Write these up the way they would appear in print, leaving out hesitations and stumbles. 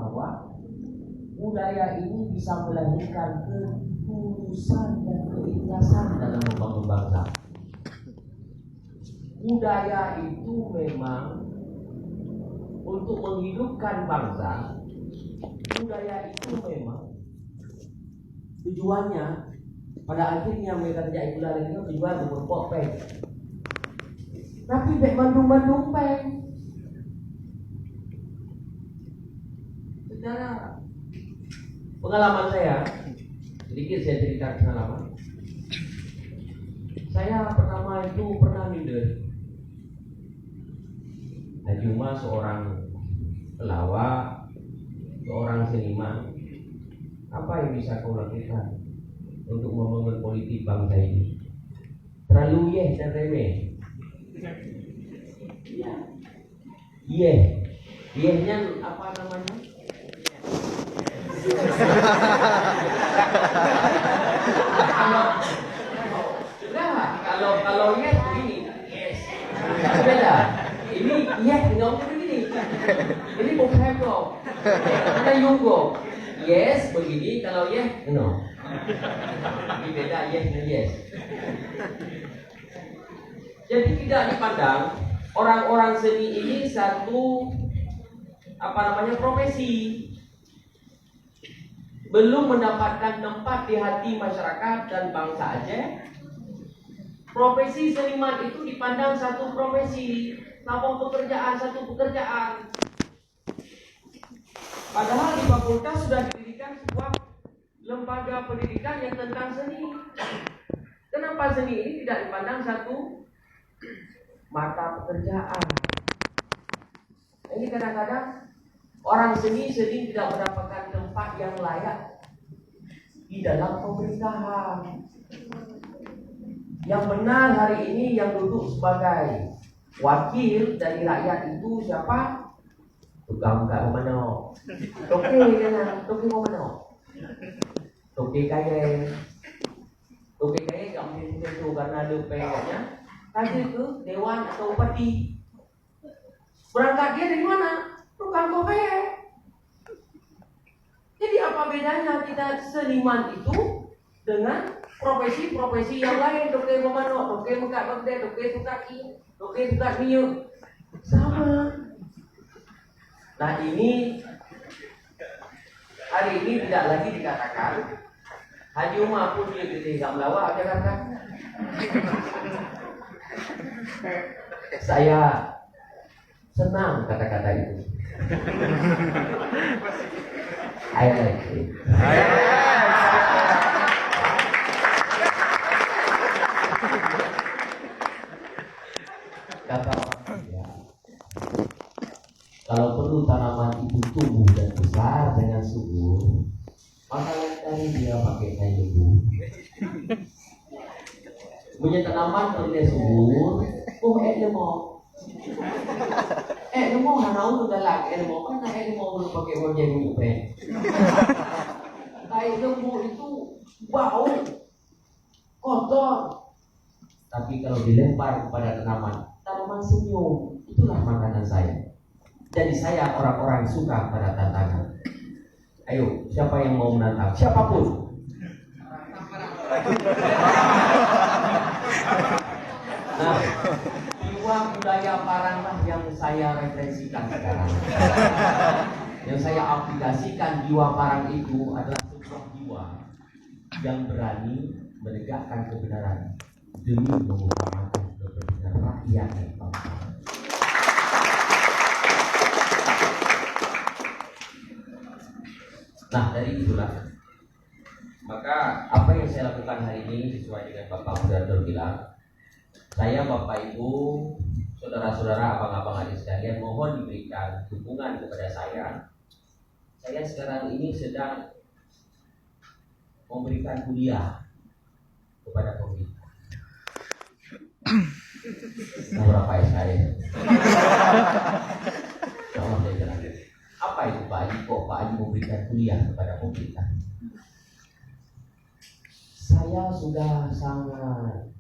bahwa budaya ini bisa melahirkan ketulusan dan keikhlasan dalam membangun bangsa. Budaya itu memang untuk menghidupkan bangsa. Budaya itu memang tujuannya pada akhirnya mereka tidak ikut lagi tujuan untuk berpopeng. Tapi tidak mandung-mandung peng. Secara pengalaman saya, sedikit saya cerita pengalaman. Saya pertama itu pernah minder. Cuma seorang pelawak, seorang seniman, apa yang bisa kau lakukan untuk membangun politik bangsa ini? Terlalu yeh dan remeh. Yehnya apa namanya? Kalau yes begini, yes. Beda. Ini yes ngomong begini. Ini bukan kok. Ada yugo. Yes begini, kalau yes no. Ini beda yes dan yes. Jadi tidak dipandang orang-orang seni ini satu profesi. Belum mendapatkan tempat di hati masyarakat dan bangsa Aceh. Profesi seniman itu dipandang satu profesi, satu pekerjaan. Padahal di fakultas sudah didirikan sebuah lembaga pendidikan yang tentang seni. Kenapa seni ini tidak dipandang satu mata pekerjaan? Ini kadang-kadang orang seni sering tidak mendapatkan tempat yang layak di dalam pemerintahan. Yang benar hari ini yang duduk sebagai wakil dari rakyat itu siapa? Tukang Mano. Toke Mano. Toke kaya gak mungkin itu karena ada pengennya. Tadi itu dewan atau upati. Berangkat dia dari mana? Tukang kopi. Jadi apa bedanya kita seniman itu dengan profesi-profesi yang lain? Toke memano, toke mekat berde, toke tukaki, toke tukas minyak, sama. Nah ini hari ini tidak lagi dikatakan Haji Umar pun dia tidak melawak Jakarta. Saya senang kata-kata itu. I like it. Kata ya, kalau perlu tanaman itu tumbuh dan besar dengan subur, maka lain dia pakai kayu lembu. Punya tanaman kalau dia subur, lemau hanau udah lagi lemau kan lemau belum pakai wajah nyupen. Kayu lembu itu bau, kotor. Tapi kalau dilempar kepada tanaman senyum, itulah makanan saya. Jadi saya orang-orang suka pada tantangan. Ayo, siapa yang mau menantang? Siapapun. Nah, jiwa budaya Paranglah yang saya referensikan sekarang. Yang saya aplikasikan jiwa Parang itu adalah sebuah jiwa yang berani menegakkan kebenaran demi mengutamakan kepentingan rakyat dan bangsa. Nah, dari itulah maka apa yang saya lakukan hari ini sesuai dengan Bapak Moderator bilang, saya Bapak Ibu, saudara-saudara, abang-abang adik sekalian, mohon diberikan dukungan kepada saya. Saya sekarang ini sedang memberikan kuliah kepada pemerintah. Berapa SKS? Tolong saya jelaskan. Apa itu Pak Haji? Kok Pak Haji memberikan kuliah kepada pemerintah? Saya sudah sangat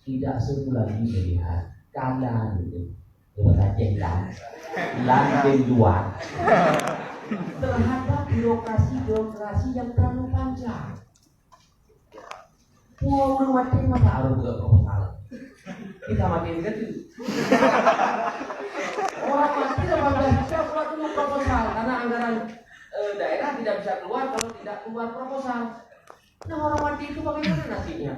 tidak seru lagi melihat kalian itu bahasa Aceh langgeng luar terhadap birokrasi yang terlalu panjang. Orang mati masa harus juga proposal. Kita matiin kan itu. Orang mati dapat bisa buat dulu proposal karena anggaran daerah tidak bisa keluar kalau tidak keluar proposal. Nah orang mati itu bagaimana nasibnya?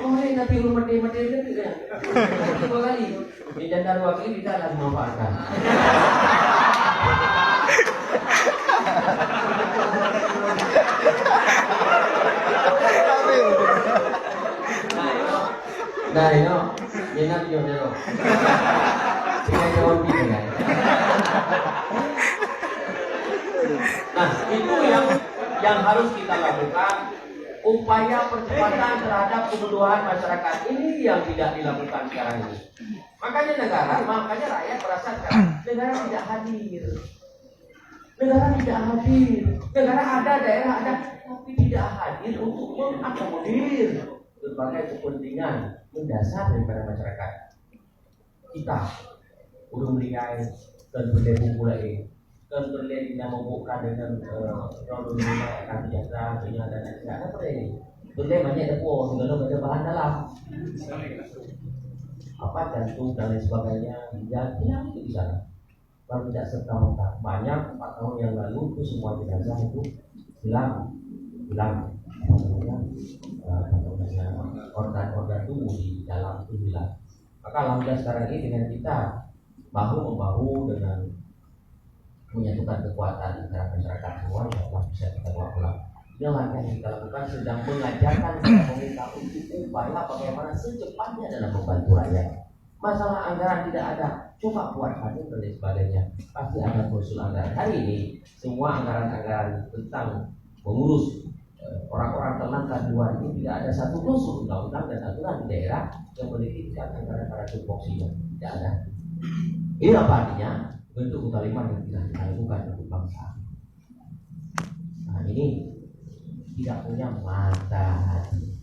Oh ini nanti rumah mati itu ya. Dua kali. Di janda dua kali kita lagi memanfaatkan. Nah, ini, jangan video Tinggal jawab gitu kan. Nah, itu yang harus kita lakukan. Upaya percepatan terhadap kebutuhan masyarakat ini yang tidak dilakukan sekarang ini. Makanya rakyat merasa sekarang negara tidak hadir. Negara ada, daerah ada, tapi tidak hadir untuk mengakomodir berbagai kepentingan mendasar daripada masyarakat. Kita udah melihat dan berdebu mulai dan berlihat membuka dengan produk akan sejahtera punya dan ada apa ini? Berlihat banyak depo, segala macam bahan dalam. Apa jantung dan lain sebagainya, hilang itu di sana. Kalau tidak serta merta banyak 4 tahun yang lalu itu semua jenazah itu hilang organ-organ tubuh di dalam itu hilang. Maka alhamdulillah sekarang ini dengan kita bahu-membahu dengan menyatukan kekuatan antara masyarakat semua, insya bisa kita bawa pulang. Ini langkah yang kita lakukan sedang mengajarkan kepada pemerintah untuk upaya bagaimana secepatnya dalam membantu rakyat. Masalah anggaran tidak ada, coba buat hadun dan sebagainya. Pasti ada usul anggaran. Hari ini semua anggaran-anggaran tentang mengurus orang-orang terlantar di luar ini tidak ada satu usul undang-undang dan aturan di daerah yang menitipkan anggaran para tupoksinya. Tidak ada. Ini apa artinya? Bentuk kezaliman yang tidak kita lakukan untuk bangsa. Nah ini tidak punya mata hati.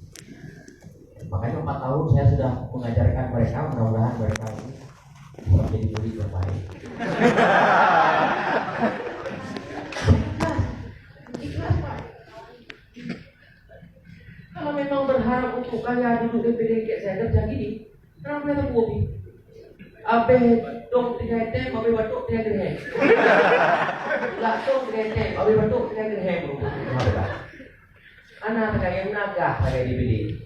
Makanya 4 tahun saya sudah mengajarkan mereka, mudah-mudahan mereka ini menjadi murid yang baik. Ikhlas Pak. Kalau memang berharap untuk kalian duduk DPD kayak saya kerja gini, kenapa kalian bobi? Abe dong 3 tem, abe batuk 3 dirhem. Lah dong 3 tem, abe batuk 3 dirhem. Anak kaya naga kaya DPD.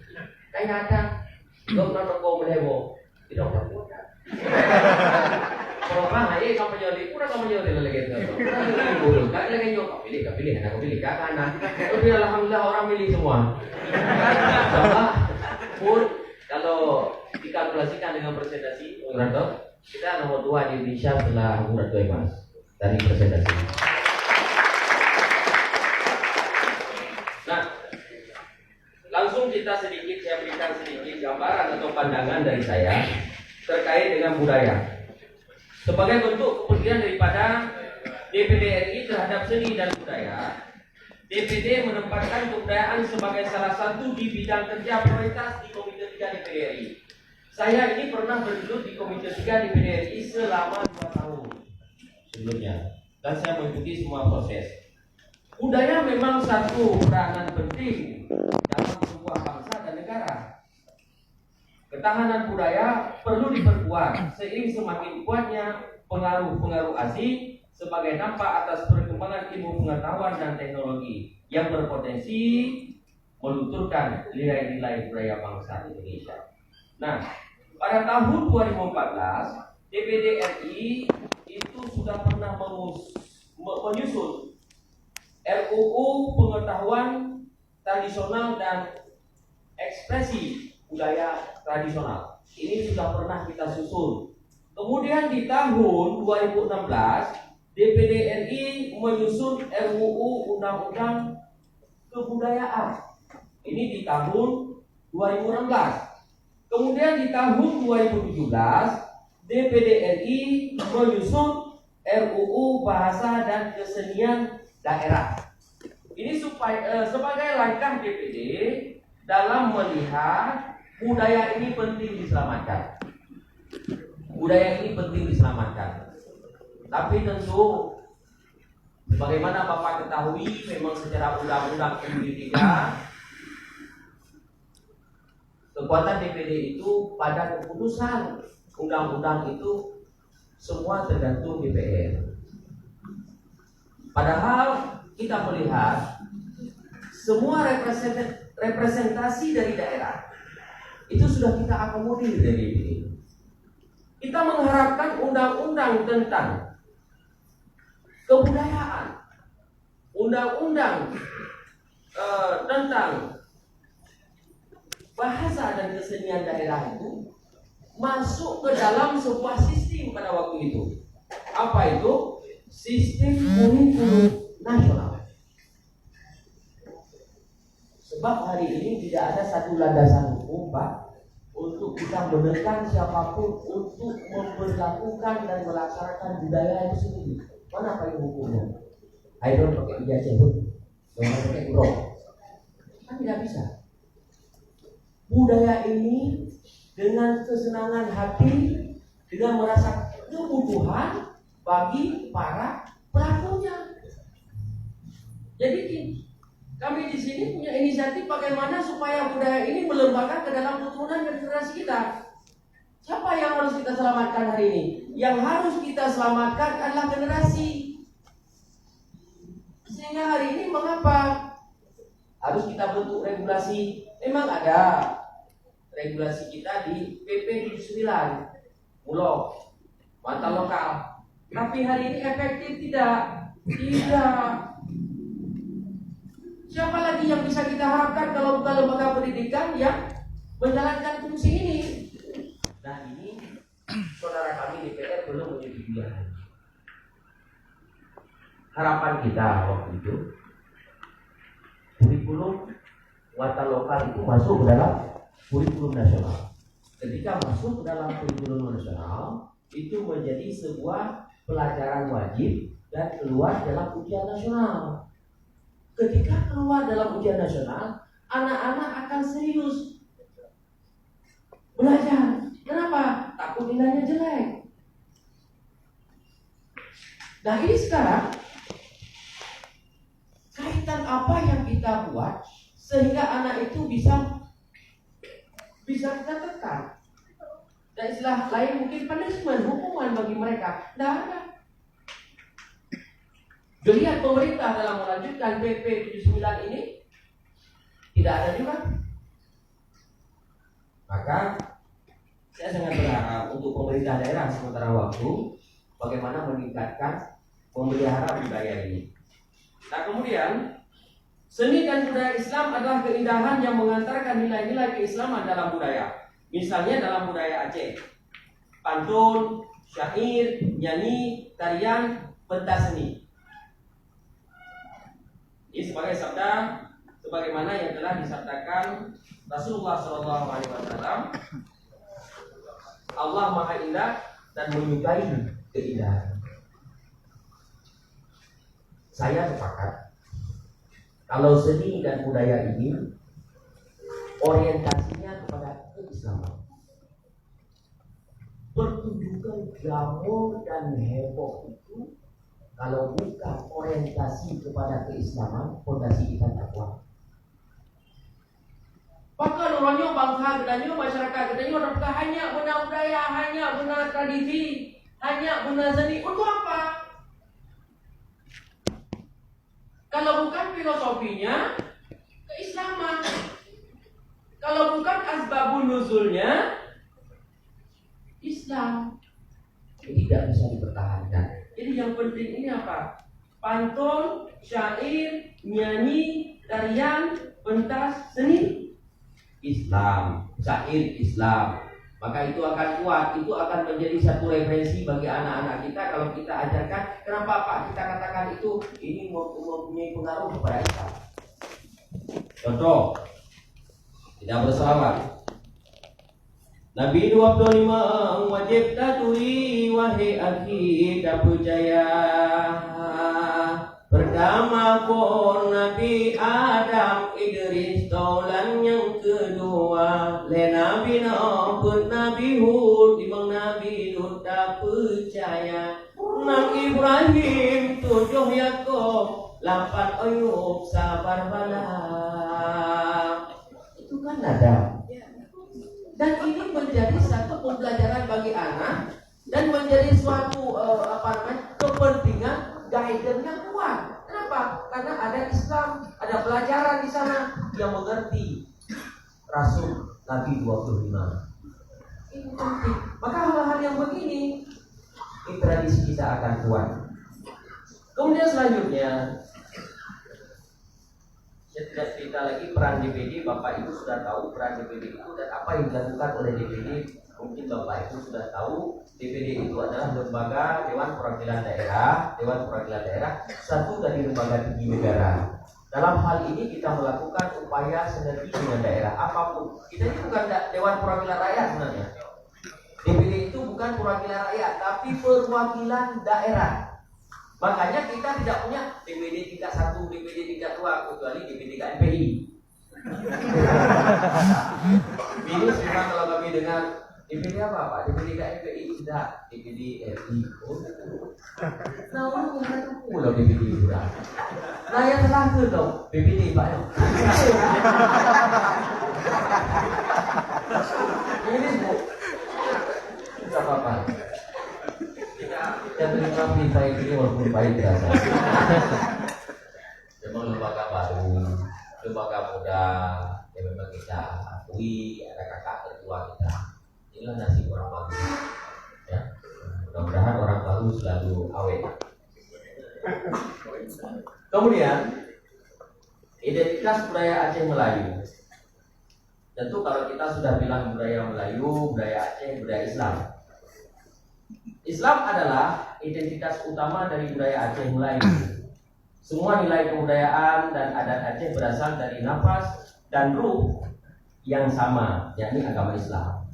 Kaya ada dong nonton ko melewo. Tidak ada kuat. Kalau mana ye kamu nyori, kurang kamu nyori lagi tu. Buruk, kak lagi nyok, pilih, anak pilih kakak anak. Tapi alhamdulillah orang milih semua. Coba pun kalau dikalkulasikan dengan presentasi, kita nomor 2 di Indonesia setelah Murat Mas dari presentasi. Nah, langsung saya berikan sedikit gambaran atau pandangan dari saya terkait dengan budaya. Sebagai bentuk kepedulian daripada DPD RI terhadap seni dan budaya, DPD menempatkan kebudayaan sebagai salah satu di bidang kerja prioritas di Komite 3 DPD RI. Saya ini pernah berduduk di Komite 3 DPD RI selama 2 tahun sebelumnya, dan saya mengikuti semua proses. Budaya memang satu peranan penting dalam sebuah bangsa dan negara. Ketahanan budaya perlu diperkuat seiring semakin kuatnya pengaruh-pengaruh asing sebagai dampak atas perkembangan ilmu pengetahuan dan teknologi yang berpotensi melunturkan nilai-nilai budaya bangsa Indonesia. Nah, pada tahun 2014, DPD RI itu sudah pernah menyusun RUU Pengetahuan Tradisional dan Ekspresi Budaya Tradisional. Ini sudah pernah kita susun. Kemudian di tahun 2016, DPD RI menyusun RUU Undang-Undang Kebudayaan. Ini di tahun 2016. Kemudian di tahun 2017, DPD RI menyusun RUU Bahasa dan Kesenian Daerah. Ini sebagai langkah DPD dalam melihat budaya ini penting diselamatkan. Budaya ini penting diselamatkan. Tapi tentu bagaimana Bapak ketahui, memang secara undang-undang MD 3 kekuatan DPD itu pada keputusan undang-undang itu semua tergantung DPR. Padahal kita melihat semua representasi dari daerah itu sudah kita akomodir dari DPD. Kita mengharapkan undang-undang tentang kebudayaan, undang-undang tentang bahasa dan kesenian daerah itu masuk ke dalam sebuah sistem pada waktu itu. Apa itu? Sistem kurikulum nasional. Sebab hari ini tidak ada satu landasan hukum, Pak, untuk kita menekan siapapun untuk memperlakukan dan melaksanakan budaya itu sendiri. Mana apa yang hukumnya? Ayo pakai ijazah pun, jangan pakai bro. Kan tidak bisa. Budaya ini dengan kesenangan hati, dengan merasa kebutuhan bagi para pelakunya. Jadi kami di sini punya inisiatif bagaimana supaya budaya ini melembagakan ke dalam keturunan dan generasi kita. Siapa yang harus kita selamatkan hari ini? Yang harus kita selamatkan adalah generasi. Sehingga hari ini mengapa harus kita bentuk regulasi? Memang ada regulasi kita di PP 79 Bulog mata lokal. Tapi hari ini efektif tidak? Tidak. Siapa lagi yang bisa kita harapkan kalau bukan lembaga pendidikan yang menjalankan fungsi ini? Nah ini saudara kami DPR belum menyetujui. Harapan kita waktu itu kurikulum mata lokal itu masuk ke dalam kurikulum nasional. Ketika masuk ke dalam kurikulum nasional, itu menjadi sebuah pelajaran wajib dan keluar dalam ujian nasional. Ketika keluar dalam ujian nasional, anak-anak akan serius belajar. Kenapa? Takut nilainya jelek. Nah ini sekarang kaitan apa yang kita buat sehingga anak itu bisa kita tekan. Dan istilah lain mungkin punishment, hukuman bagi mereka. Tidak ada. Dilihat pemerintah dalam melanjutkan PP 79 ini tidak ada juga. Maka saya sangat berharap untuk pemerintah daerah sementara waktu bagaimana meningkatkan memelihara budaya ini. Nah kemudian seni dan budaya Islam adalah keindahan yang mengantarkan nilai-nilai keislaman dalam budaya. Misalnya dalam budaya Aceh, pantun, syair, nyanyi, tarian, pentas seni. Ini sebagai sabda sebagaimana yang telah disabdakan Rasulullah SAW. Allah Maha Indah dan menyukai keindahan. Saya sepakat kalau seni dan budaya ini orientasinya kepada keislaman. Pertunjukan glamor dan heboh itu kalau bukan orientasi kepada keislaman, fondasi kita tak kuat. Maka orangnya bangsa gedanya, masyarakat gedanya orang hanya benar budaya, hanya benar tradisi, hanya benar seni. Untuk apa? Kalau bukan filosofinya, keislaman. Kalau bukan asbabun nuzulnya, Islam. Ini tidak bisa dipertahankan. Jadi yang penting ini apa? Pantun, syair, nyanyi, tarian, pentas, seni, Islam, syair Islam. Maka itu akan kuat, itu akan menjadi satu referensi bagi anak-anak kita kalau kita ajarkan. Kenapa Pak kita katakan itu ini mempunyai pengaruh kepada Islam? Contoh, tidak berselawat. Nabi 25 wajib tatui wahai akhi tak percaya. Pertama pun Nabi Adam Idris taulan yang kedua. Le Nabi Nuh pun Nabi Hud timang Nabi Lut tak percaya. 6 Ibrahim, 7 Yakub, 8 Ayub, sabar Balaam. Itu kan nada. Dan ini menjadi satu pembelajaran bagi anak dan menjadi suatu kepentingan guidance yang kuat. Kenapa? Karena ada Islam, ada pelajaran di sana yang mengerti Rasul Nabi 25. Ini penting. Maka hal-hal yang begini, tradisi kita akan kuat. Kemudian selanjutnya, saya tidak cerita lagi peran DPD. Bapak Ibu sudah tahu peran DPD itu dan apa yang dilakukan oleh DPD. Mungkin Bapak Ibu sudah tahu DPD itu adalah lembaga Dewan Perwakilan Daerah. Dewan Perwakilan Daerah satu dari lembaga tinggi negara. Dalam hal ini kita melakukan upaya sinergi dengan daerah apapun. Kita ini bukan Dewan Perwakilan Rakyat sebenarnya. DPD itu bukan perwakilan rakyat, tapi perwakilan daerah. Makanya kita tidak punya DPD tingkat 1, DPD tingkat 2, kecuali DPD KMPI. Minus memang kalau kami dengar DPD apa Pak? DPD KMPI tidak, DPD RI. Nah orang mengatakan pulau DPD tidak. Nah yang telah ke dong DPD Pak. Ini bu, tidak apa-apa. Kita terima berita ini walaupun baik terasa. Memang lembaga baru, lembaga muda, yang memang kita akui ada kakak tertua kita. Inilah nasib orang baru. Ya, mudah-mudahan orang baru selalu awet. Kemudian identitas budaya Aceh Melayu. Tentu kalau kita sudah bilang budaya Melayu, budaya Aceh, budaya Islam. Islam adalah identitas utama dari budaya Aceh Melayu. Semua nilai kebudayaan dan adat Aceh berasal dari nafas dan ruh yang sama, yakni agama Islam.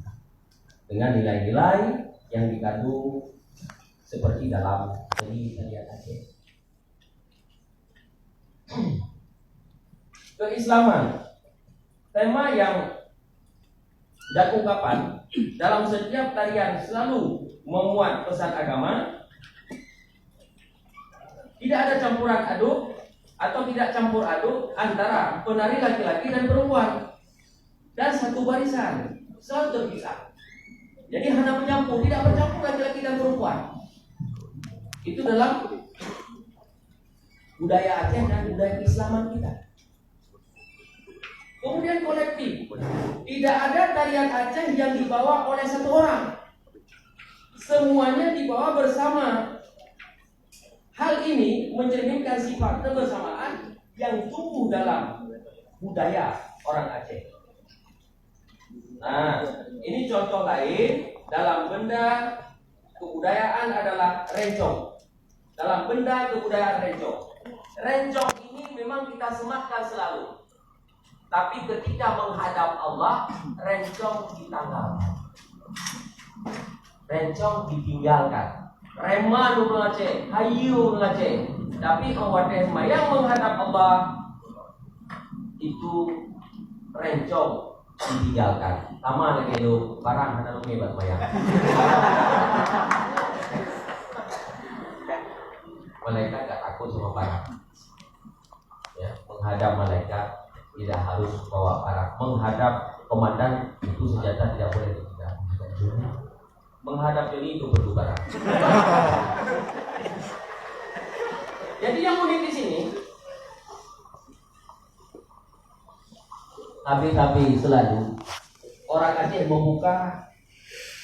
Dengan nilai-nilai yang dikandung seperti dalam seni tarian Aceh. Keislaman, tema yang dan ungkapan dalam setiap tarian selalu memuat pesan agama. Tidak ada campuran aduk atau tidak campur aduk antara penari laki-laki dan perempuan, dan satu barisan selalu terpisah. Jadi hanya menyampur, tidak bercampur laki-laki dan perempuan. Itu dalam budaya Aceh dan budaya keislaman kita. Kemudian kolektif, tidak ada tarian Aceh yang dibawa oleh satu orang. Semuanya dibawa bersama. Hal ini mencerminkan sifat kebersamaan yang tumbuh dalam budaya orang Aceh. Nah, ini contoh lain dalam benda kebudayaan adalah rencong. Dalam benda kebudayaan rencong. Rencong ini memang kita sematkan selalu. Tapi ketika menghadap Allah, rencong ditanggalkan. Rencong ditinggalkan. Rema nu Aceh, hayu Aceh. Tapi awateh yang menghadap Allah itu rencong ditinggalkan. Sama lagi lu barang ada lu hebat mayang. Malaikat gak takut sama barang. Ya, menghadap malaikat tidak harus bawa parang. Menghadap komandan itu senjata tidak boleh ditinggal. Menghadap ini itu bertukar. Jadi yang unik di sini, tapi selalu orang Aceh membuka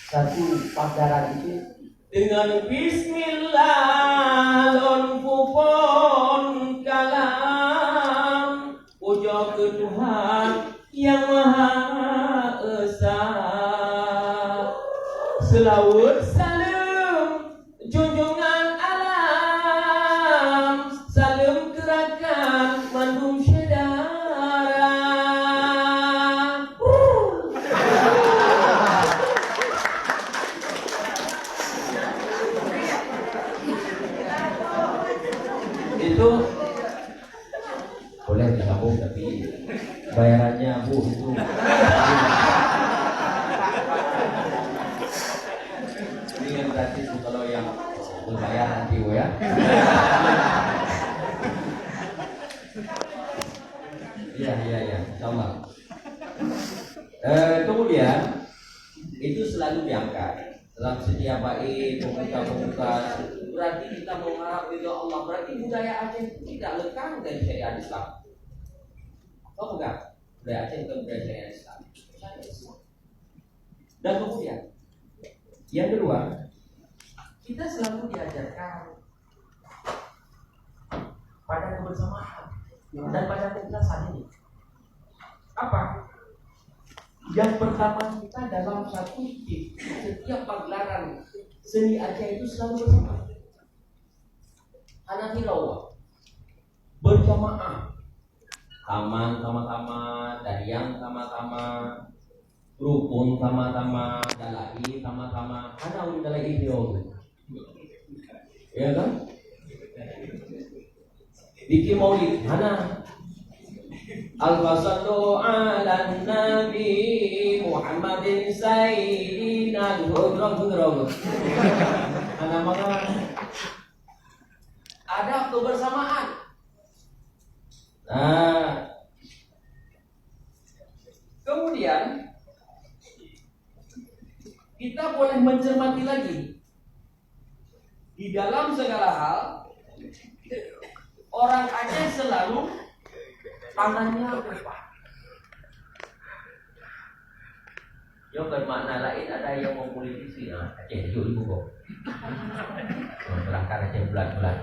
satu pagelaran itu dengan Bismillah lon pupon kalam puja ke Tuhan yang Maha Esa. Selawat salam junjungan alam, salam gerakan mandum syedara. Itu boleh disambung tapi bayarannya Bu itu. Gratis kalau yang Bayar nanti ya. Iya, insyaallah. Kemudian itu selalu diangkat dalam setiap bait, pemuka-pemuka. Berarti kita mengharap ridho Allah. Berarti budaya Aceh itu tidak lekang dari syariat Islam. Oh enggak, budaya Aceh bukan budaya syariat Islam. Dan kemudian yang kedua, kita selalu diajarkan pada kebersamaan dan pada keikhlasan ini. Apa? Yang pertama, kita dalam satu setiap pagelaran seni Aceh itu selalu bersama. Anak Hilawa berjamaah, taman sama-sama, dayang sama-sama, rukun sama-sama, dalai sama-sama. Ada udah dalai itu, ya kan? Bikin maulid, mana? Al-Fasallu ala Nabi Muhammadin Sayyidina Al-Hudrah. Mana mana? Ada kebersamaan. Nah, kemudian kita boleh mencermati lagi di dalam segala hal. Orang Aceh selalu tangannya ke depan. Yang bermakna lain ada yang mau politisi. Aceh yuk ibu kok. Serahkan Aceh bulan-bulan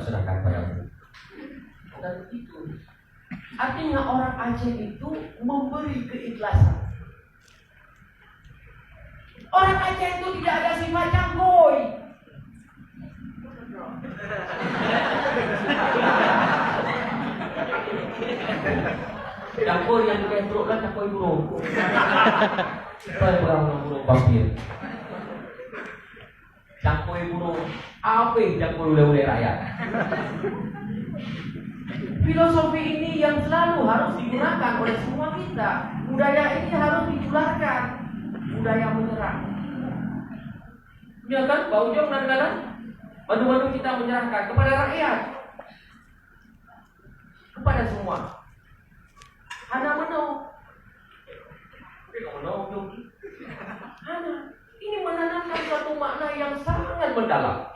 serahkan padamu. Bukan begitu. Artinya orang Aceh itu memberi keikhlasan. Orang Aceh itu tidak ada sifat cangkoy. Cangkoy yang ketruk kan cangkoy burung. Burung bakir. Cangkoy burung apa cangkoy ule-ule rakyat. Filosofi ini yang selalu harus digunakan oleh semua kita. Budaya ini harus ditularkan. Budaya menyerah. Ya kan, Pak Ujong dan kawan, bantu-bantu kita menyerahkan kepada rakyat, kepada semua. Hana menau, Hana. Ini menanamkan suatu makna yang sangat mendalam.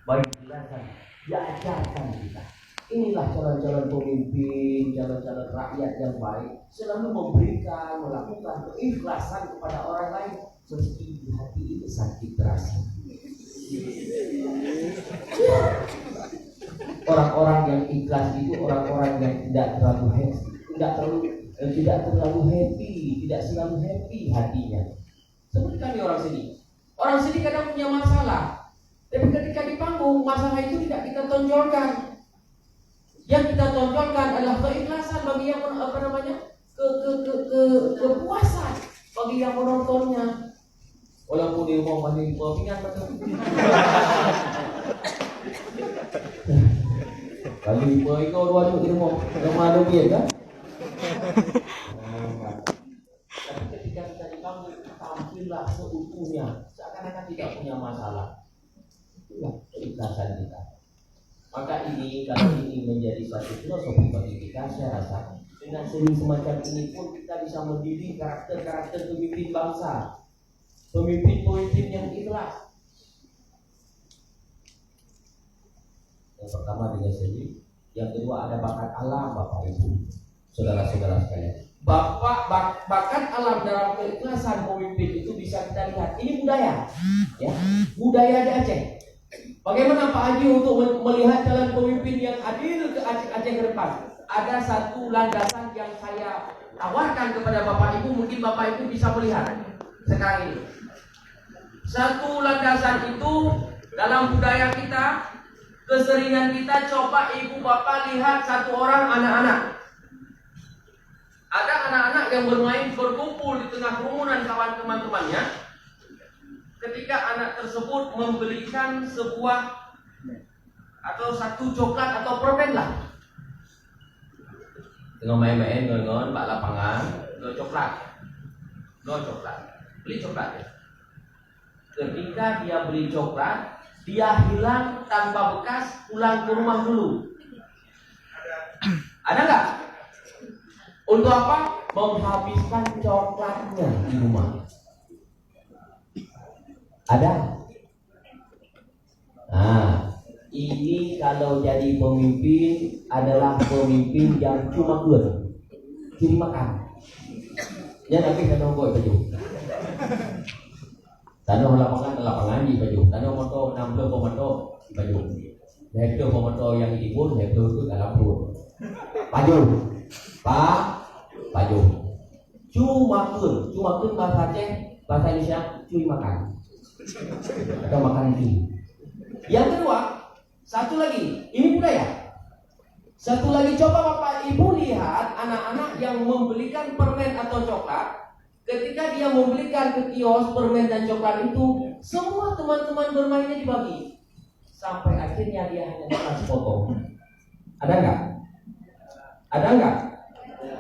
Baik jelasan, diajarkan kita. Inilah calon-calon pemimpin, calon-calon rakyat yang baik, selalu memberikan, melakukan keikhlasan kepada orang lain, meski di hati ini sakit terasa. Orang-orang yang ikhlas itu orang-orang yang tidak terlalu happy, tidak selalu happy hatinya. Seperti kami orang sini. Orang sini kadang punya masalah, tapi ketika di panggung masalah itu tidak kita tonjolkan. Yang kita tonjolkan adalah keikhlasan bagi yang kepuasan bagi yang menontonnya. Walaupun dia mau banding pingat betul. Kali itu dua di rumah, yang malu dia kan? Tapi ketika kita di panggung, tampillah seutuhnya, seakan-akan tidak punya masalah. Itulah keikhlasan kita. Maka ini, kalau ini menjadi suatu filosofi bagi kita, saya rasa dengan seni semacam ini pun kita bisa mendidik karakter-karakter pemimpin bangsa, pemimpin-pemimpin yang ikhlas. Yang pertama dengan seni, yang kedua ada bakat alam, Bapak Ibu, saudara-saudara sekalian. Bakat alam dalam keikhlasan pemimpin itu bisa kita lihat. Ini budaya, ya, budaya di Aceh. Bagaimana Pak Haji untuk melihat jalan pemimpin yang adil ke Aceh ke depan? Ada satu landasan yang saya tawarkan kepada Bapak Ibu, mungkin Bapak Ibu bisa melihat sekarang ini. Satu landasan itu dalam budaya kita, keseringan kita, coba Ibu Bapak lihat satu orang anak-anak. Ada anak-anak yang berkumpul di tengah kerumunan kawan teman-temannya. Ketika anak tersebut membelikan sebuah atau satu coklat atau permen lah, tengah main-main, ngon-ngon, bak lapangan, coklat, beli coklat ya. Ketika dia beli coklat, dia hilang tanpa bekas, pulang ke rumah dulu. Ada nggak? Untuk apa? Menghabiskan coklatnya di rumah. Ada? Nah, ini kalau jadi pemimpin adalah pemimpin yang cuma curi makan. Ya nanti kita nongol baju. Tanah lapangan di baju. Tanah motor 60 pemotor di baju. Hektar pemotor yang dibun, hektar itu dalam perut. Baju. Baju. Cuma bahasa Aceh, bahasa Indonesia cuy makan. Atau makan cuy. Yang kedua, satu lagi, ini budaya. Satu lagi, coba Bapak Ibu lihat anak-anak yang membelikan permen atau coklat. Ketika dia membelikan ke kios permen dan coklat itu, semua teman-teman bermainnya dibagi. Sampai akhirnya dia hanya dapat sepotong. Ada nggak? Ada nggak?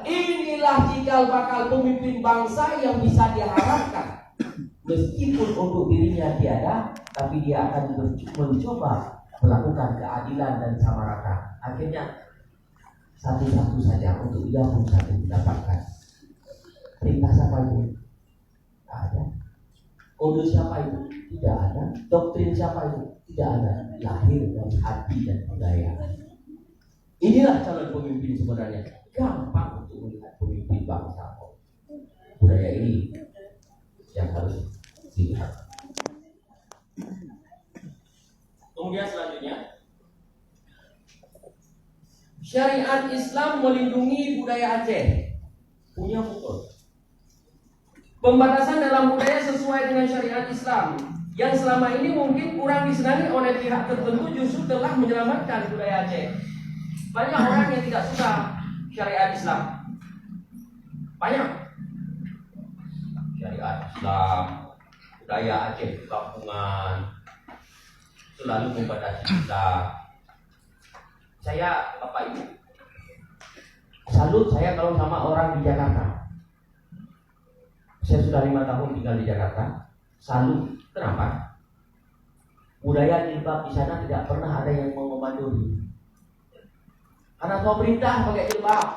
Inilah cikal bakal pemimpin bangsa yang bisa diharapkan. Meskipun untuk dirinya tiada, tapi dia akan mencoba melakukan keadilan dan sama rata. Akhirnya satu-satu saja untuk dia pun satu mendapatkan. Perintah siapa itu? Tidak ada. Kode siapa itu? Tidak ada. Doktrin siapa itu? Tidak ada. Lahir dari hati dan budaya. Inilah calon pemimpin sebenarnya. Gampang untuk melihat pemimpin bangsa. Budaya ini yang harus dilihat. Kemudian selanjutnya, syariat Islam melindungi budaya Aceh. Punya betul. Pembatasan dalam budaya sesuai dengan syariat Islam yang selama ini mungkin kurang disenangi oleh pihak tertentu justru telah menyelamatkan budaya Aceh. Banyak orang yang tidak suka syariat Islam. Banyak. Syariat Islam, budaya Aceh di kampungan, selalu membatasi kita. Saya, Bapak Ibu, salut saya kalau sama orang di Jakarta. Saya sudah 5 tahun tinggal di Jakarta. Salut. Kenapa? Budaya jilbab di sana tidak pernah ada yang mau memanduri. Karena pemerintah pakai jilbab.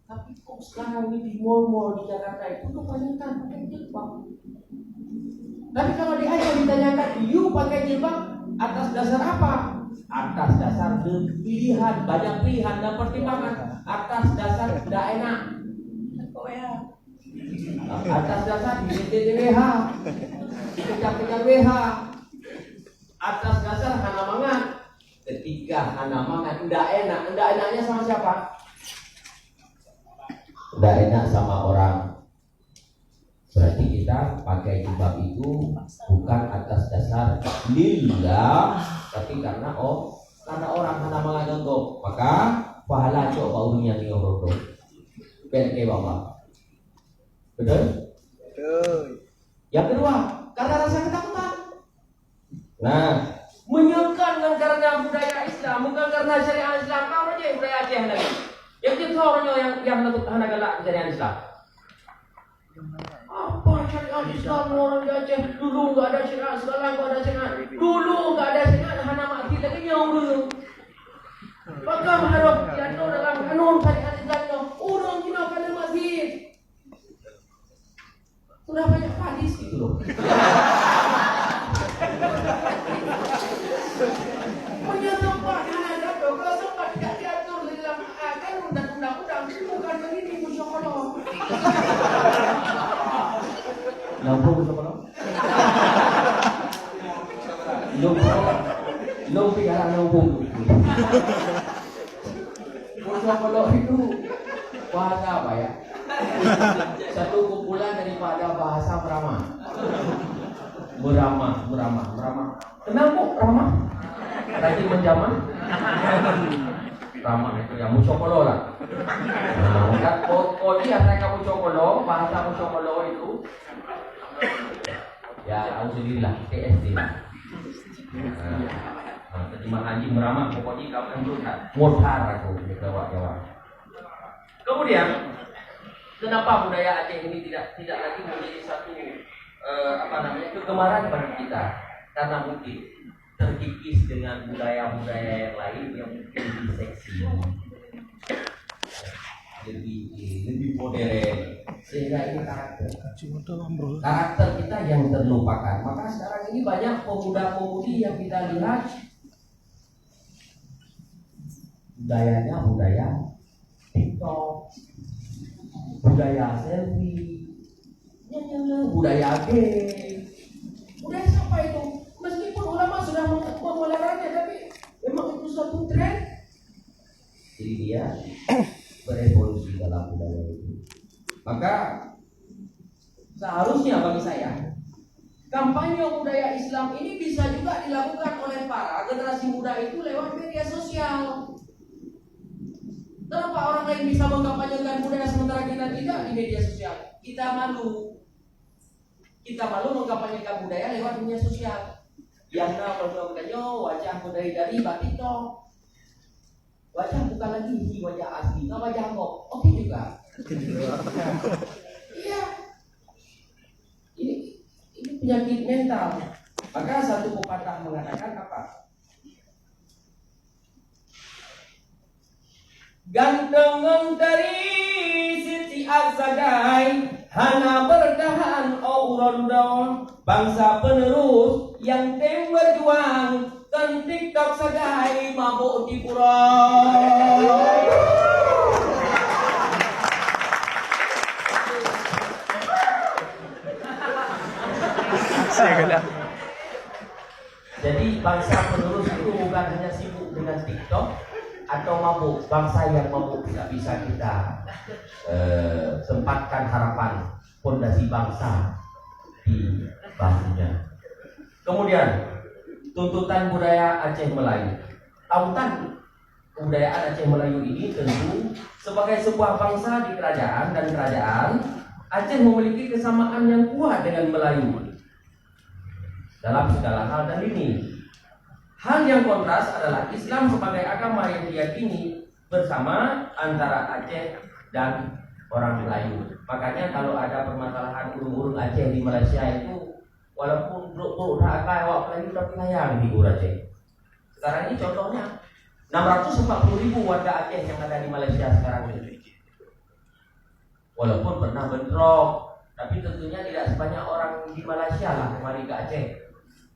Tapi kok sekarang ini di mall-mall di Jakarta itu kebanyakan pakai jilbab. Tapi kalau di Aceh ditanyakan, you pakai jilbab atas dasar apa? Atas dasar pilihan, banyak pilihan dan pertimbangan. Atas dasar tidak enak. Atas dasar DWH, dikejar-kejar WH. Atas dasar hana mangan. Ketika hana mangan tidak enak, tidak enaknya sama siapa? Tidak enak sama orang. Berarti kita pakai jilbab itu bukan atas dasar lillah, tapi karena orang hana mangan untuk maka pahala cok baunya nih orang bengke bapak. Betul? Betul. Yang kedua, karena rasa ketakutan. Nah, menyekan karena budaya Islam, bukan karena syariat Islam. Kau aja budaya Aceh lagi. Yang kita orangnya yang hendak galak syariat Islam. Apa syariat Islam orang di Aceh? Dulu nggak ada syariat, sekarang nggak ada syariat. Dulu nggak ada syariat, hana mati lagi yang dulu. Maka mengharap diatur dalam kanun syariat Islam. Orang kita pada masjid. Sudah banyak hadis gitu loh. Punya tempat anak jatuh, kalau tempat tidak diatur di dalam akan undang-undang bukan begini musyawarah. Lampu musyawarah. Lampu jalan lampu. Musyawarah itu bahasa apa ya? Satu kumpulan daripada bahasa meramah. Kenal kok ramah? Tadi menjamah. Ramah itu yang mucokolo lah. Nah, kan kodi asal kamu mucokolo, bahasa mucokolo itu ya tahu sendiri lah, TSD lah. Terjemahan haji meramah, pokoknya kamu itu murtar aku di Jawa. Kemudian kenapa budaya Aceh ini tidak lagi menjadi satu kegemaran bagi kita, karena mungkin terkikis dengan budaya-budaya yang lain yang mungkin lebih seksi, lebih modern, sehingga ini karakter kita yang terlupakan. Maka sekarang ini banyak pemuda-pemudi yang kita lihat budayanya budaya TikTok, budaya selfie, budaya game. Budaya siapa itu? Meskipun ulama sudah melarangnya, tapi memang itu suatu tren. Jadi dia berevolusi dalam budaya itu. Maka seharusnya bagi saya, kampanye budaya Islam ini bisa juga dilakukan oleh para generasi muda itu lewat media sosial. Kenapa orang lain bisa mengkampanyekan budaya sementara kita tidak di media sosial? Kita malu. Kita malu mengkampanyekan budaya lewat media sosial. Yang kalau wajah budaya dari batik toh. Wajah bukan lagi wajah asli, wajah kok. Oke juga. Iya. Ini penyakit mental. Maka satu pepatah mengatakan apa? Gantengan dari sisi asagai hana bertahan auron daun bangsa penerus yang tem berjuang kan TikTok sagai mabuk di pura. Jadi bangsa penerus itu bukan hanya sibuk dengan TikTok atau mabuk. Bangsa yang mabuk tidak bisa kita sempatkan harapan fondasi bangsa di bahunya. Kemudian tuntutan budaya Aceh Melayu. Tautan kebudayaan Aceh Melayu ini tentu sebagai sebuah bangsa di kerajaan dan kerajaan, Aceh memiliki kesamaan yang kuat dengan Melayu dalam segala hal dan ini. Hal yang kontras adalah Islam sebagai agama yang diyakini bersama antara Aceh dan orang Melayu. Makanya kalau ada permasalahan urung-urung Aceh di Malaysia itu, walaupun buruk akai awak Melayu tapi layang di Aceh. Sekarang ini contohnya 640.000 warga Aceh yang ada di Malaysia sekarang ini. Walaupun pernah bentrok, tapi tentunya tidak sebanyak orang di Malaysia lah kembali ke Aceh.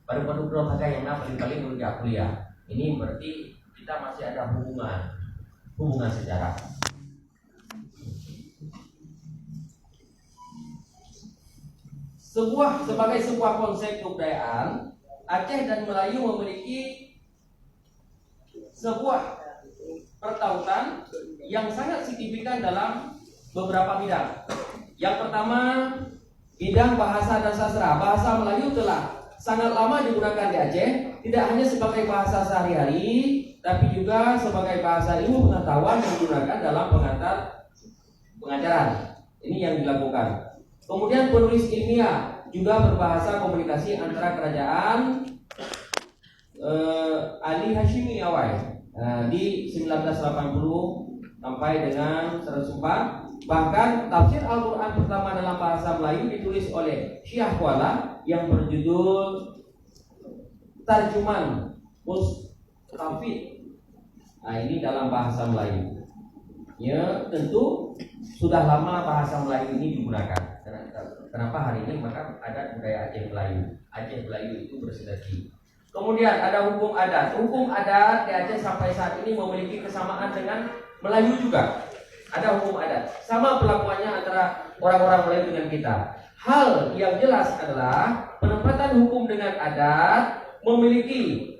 Baru penduduk pakai yang paling berusia kuliah. Ini berarti kita masih ada hubungan sejarah. Sebagai sebuah konsep kebudayaan, Aceh dan Melayu memiliki sebuah pertautan yang sangat signifikan dalam beberapa bidang. Yang pertama, bidang bahasa dan sastra. Bahasa Melayu telah sangat lama digunakan di Aceh, tidak hanya sebagai bahasa sehari-hari, tapi juga sebagai bahasa ilmu pengetahuan yang digunakan dalam pengajaran. Ini yang dilakukan. Kemudian penulis ilmiah juga berbahasa komunikasi antara kerajaan Ali Hashimi Awai di 1980 sampai dengan 104. Bahkan tafsir Al-Quran pertama dalam bahasa Melayu ditulis oleh Syekh Kuala yang berjudul Tarjuman Mustafid. Nah, ini dalam bahasa Melayu. Ya, tentu sudah lama bahasa Melayu ini digunakan. Kenapa hari ini maka ada budaya Aceh Melayu. Aceh Melayu itu bersinergi. Kemudian ada hukum adat. Hukum adat di Aceh sampai saat ini memiliki kesamaan dengan Melayu juga. Ada hukum adat. Sama perlakuannya antara orang-orang Melayu dengan kita. Hal yang jelas adalah penempatan hukum dengan adat memiliki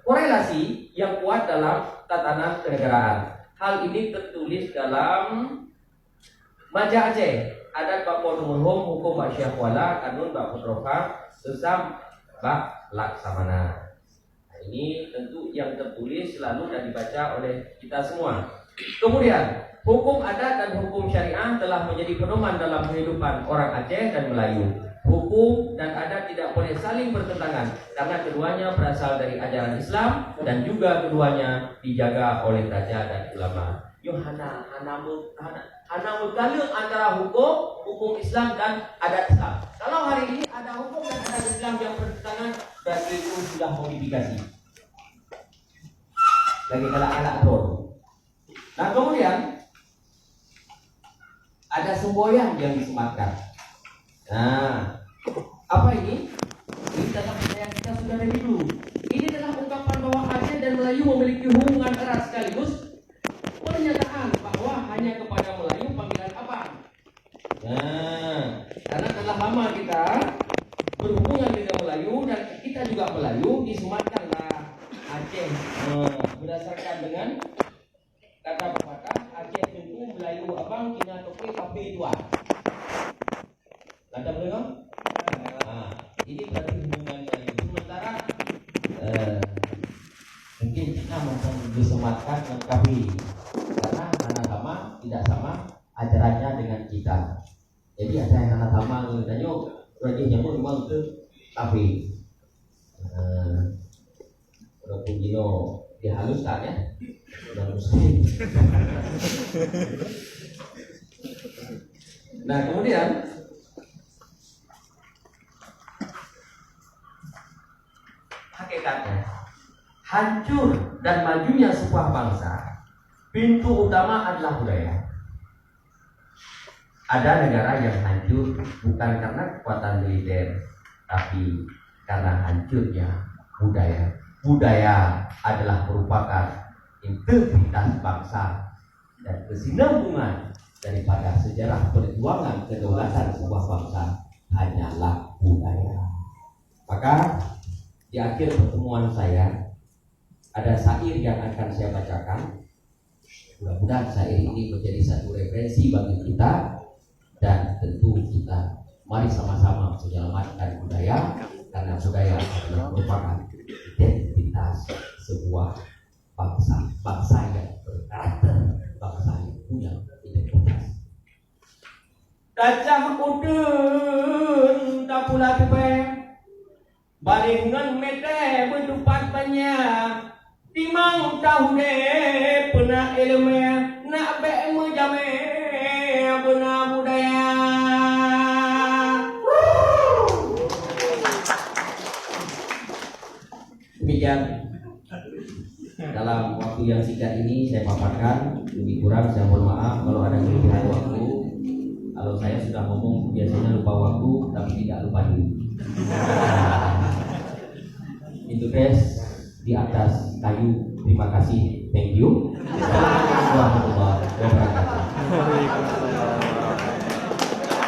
korelasi yang kuat dalam tatanan kenegaraan. Hal ini tertulis dalam Majah Aceh, Adat Bako Numurhum, Hukum Bak Syahwala, Kanun Bak Putroka, Sesam Bak Laksamana. Nah, ini tentu yang tertulis selalu dan dibaca oleh kita semua. Kemudian hukum adat dan hukum syariah telah menjadi pedoman dalam kehidupan orang Aceh dan Melayu. Hukum dan adat tidak boleh saling bertentangan karena keduanya berasal dari ajaran Islam dan juga keduanya dijaga oleh raja dan ulama. Yo hana mengkalir antara hukum Islam dan adat Islam. Kalau hari ini ada hukum dan adat Islam yang bertentangan, berarti itu sudah modifikasi. Lagi kalak-kalak drone. Nah kemudian ada semboyan yang disematkan. Nah, apa ini? Ini dalam budaya kita sudah dari dulu. Ini adalah ungkapan bahwa Aceh dan Melayu memiliki hubungan erat sekaligus pernyataan bahwa hanya kepada Melayu panggilan abang. Nah, karena telah lama kita berhubungan dengan Melayu dan kita juga Melayu, disematkanlah Aceh berdasarkan dengan kata pepatah Aceh tentu Melayu abang kina toke kafe dua. Kata benar? Nah, ini berarti hubungan Melayu. Sementara mungkin kita macam disematkan melengkapi karena anak sama tidak sama ajarannya dengan kita. Jadi ada yang anak sama ngetanya rajinnya pun memang ke kafe. Walaupun Gino dihaluskan ya, nah kemudian hakikatnya hancur dan majunya sebuah bangsa, pintu utama adalah budaya. Ada negara yang hancur bukan karena kekuatan militer, tapi karena hancurnya budaya. Budaya adalah merupakan integritas bangsa dan kesinambungan daripada sejarah perjuangan kedaulatan sebuah bangsa hanyalah budaya. Maka di akhir pertemuan saya ada syair yang akan saya bacakan. Mudah-mudahan syair ini menjadi satu referensi bagi kita dan tentu kita mari sama-sama menyelamatkan budaya karena budaya adalah merupakan identitas sebuah bangsa yang berkarakter, bangsa yang punya identitas. Dacah udun tak pula kepe balingan mete berdupat banyak timang tahu deh pernah ilmu nak be mejame pernah budaya. Demikian dalam waktu yang singkat ini saya paparkan, lebih kurang saya mohon maaf kalau ada kelebihan waktu. Kalau saya sudah ngomong biasanya lupa waktu tapi tidak lupa diri. Itu guys di atas kayu. Terima kasih. Thank you.